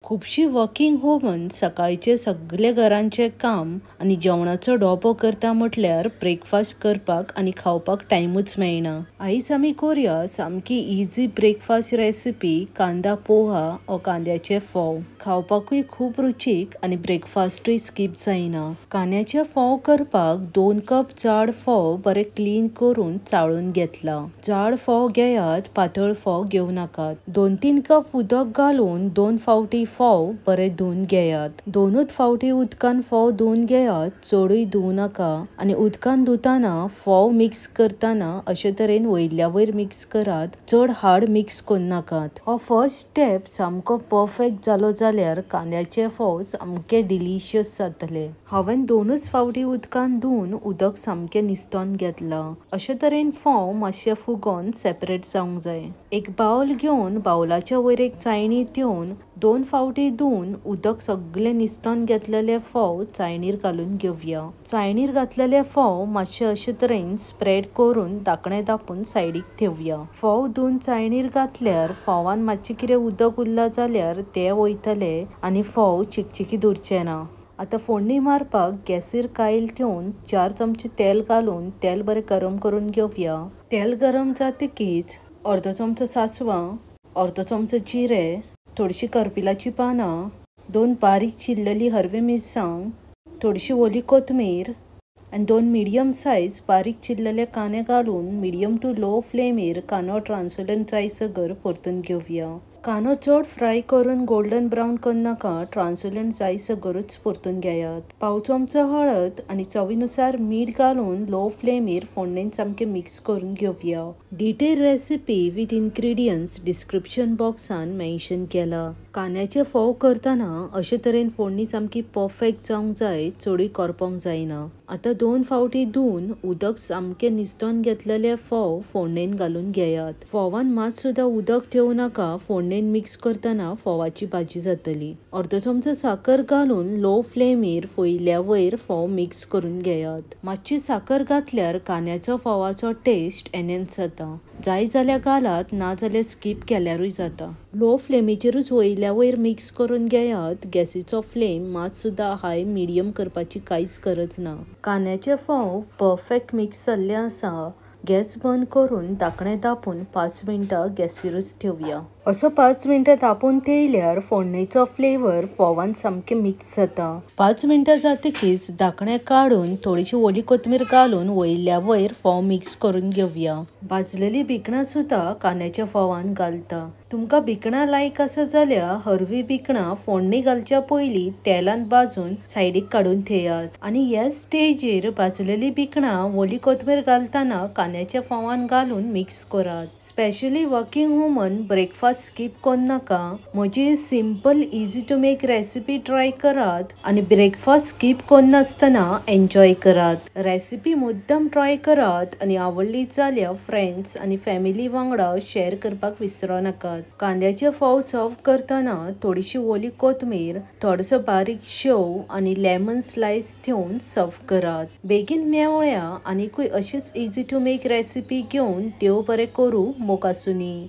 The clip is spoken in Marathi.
खूबशीं वर्किंग वुमन सकाळचे सगळे घरांचे काम आणि जेवणाचो डबो करता म्हटल्यार ब्रेकफास्ट करपाक आणि खावपाक टायमूच मेळना। आयज आमी करूया सामकी इजी ब्रेकफास्ट रेसिपी कांदा पोहा ओ कांद्याचे फोव। खावपाकूय खूब रुचीक आणि ब्रेकफास्टूय स्किप जायना। कांद्याचे फोव करपाक 2 कप जाड फोव बरे क्लीन करून चाळून घेतला। जाड फोव घेयात, पातळ फोव घेवं नाकात। 2-3 कप उदक घालून 2 फावटी फोव बरे धुवन घेयात। 2च फावटी उदकान फोव धुवन घेयात, चडूय धुवं नाका। आणि उदकान धुताना फोव मिक्स करताना अशे तरेन वयल्या वयर मिक्स करात, चड हार्ड मिक्स करून नाकात। हो फर्स्ट स्टेप सामको परफेक्ट जालो जाल्यार कांद्याचे फोव सामके डिलिशियस जातले। हांवें 2च फावटी उदकान धुवन उदक सामके निसतोन घेतला। अशे तरेन फोव मातशे फुगोन सेपरेट जावंक जाय। एक बाउल घेवन बाउलाच्या वयर एक चाळणी ठेवून 2 फावटी धुवन उदक सगळे निसतोन घेतलेले फोव चाळणीर घालून घेवया। चाळणीर घातलेले फोव मातशे अशे तरेन स्प्रेड करून धाकणे धापून सायडीक ठेवया। फोव धुवन चाळणीर घातल्यार फोवान मातशे कितें उदक उरला जाल्यार ते वयतले आणि फोव चिकचिकीत उरचे ना। आता फोडणी मारपाक गॅसीर कायल ठेवून 4 चमचे तेल घालून तेल बरें गरम करून घेवया। तेल गरम जातकीच अर्दो चमचो सासवां, अर्दो चमचो जिरे, थोडीशी करपिलाची पानां, 2 बारीक चिरलेली हरवी मिरसांग, थोडीशी ओली कोथमीर आणि 2 मिडियम सायज बारीक चिरलेले कांदे घालून मिडियम टू लो फ्लेमीर कांदो ट्रान्सलंट जायसर परतून घेवया। कांदो चड फ्राय करून गोल्डन ब्राउन करून नाका, ट्रान्सलंट जायसरूच परतून घेयात। पाव चमचो हळद आणि चवीनुसार मीठ घालून लो फ्लेमीर फोडणेन सामके मिक्स करून घेवया। Detail recipe with ingredients description बॉक्सान मेन्शन केला। कांद्याचे फोव करताना अशे तरेन फोडणी सामकी परफेक्ट जावंक जाय, चडूय करपोंक जायना। आता 2 फावटी धुवन उदक सामके निसतोन घेतलेले फोव फोडणेन घालून घेयात। फोवान मात सुद्धा उदक ठेवू नाका, फोडणेन मिक्स करताना फोवाची भाजी जातली। अर्दो चमचो साखर घालून लो फ्लेमीर वयल्या वयर फोव मिक्स करून घेयात। मातशी साखर घातल्यार कांद्याचो फोवाचो टेस्ट एनहॅन्स जाता। जाय जाल्यार घालात, ना जाल्यार स्किप केल्यारूय जाता। लो फ्लेमीचेरूच वयल्या वयर मिक्स करून घेयात। गॅसीचो फ्लेम मात सुद्धा हाय मिडियम करपाची कांयच गरज ना। कांद्याचे फोव परफेक्ट मिक्स जाल्ले आसा। गॅस बंद करून धाकणे धापून 5 मिनटां गॅसीरूच ठेवया। असो 5 मिनटां धापून थेयल्यार फोडणेचो फ्लेवर फोवान सामके मिक्स जाता। 5 मिनटां जातकीच धाकणे काढून थोडीशी ओली कोथमीर घालून वयल्या वयर फोव मिक्स करून घेवया। भाजलेली भिकणां सुद्धा कांद्याच्या फोवान घालता। तुमकां भिकणां लायक आसा जाल्यार हरवी भिकणां फोडणी घालच्या पयलीं तेलान भाजून सायडीक काडून थेयात। आणि ह्या स्टेजीर भाजलेली भिकणां ओली कोथमीर घालताना कांद्याच्या फोवान घालून मिक्स करात। Specially working woman breakfast skip करून नाका। म्हजी simple easy to make recipe try करात आणि ब्रेकफास्ट स्किप करून नासतना एन्जॉय करात। रेसिपी मुद्दाम ट्राय करात आणि आवडली जाल्यार फ्रेंड्स आणि फॅमिली वांगडा शेअर करपाक विसरू नाकात। कांद्याचे फोव सर्व करताना थोडीशी ओली कोथमीर, थोडसो बारीक शेव आणि लेमन स्लाइस ठेवून सर्व करात। बेगीन मेवळ्या आनीकूय अशीच इजी टू मेक रेसिपी घेवन देव बरें करूं मोग आसूनी।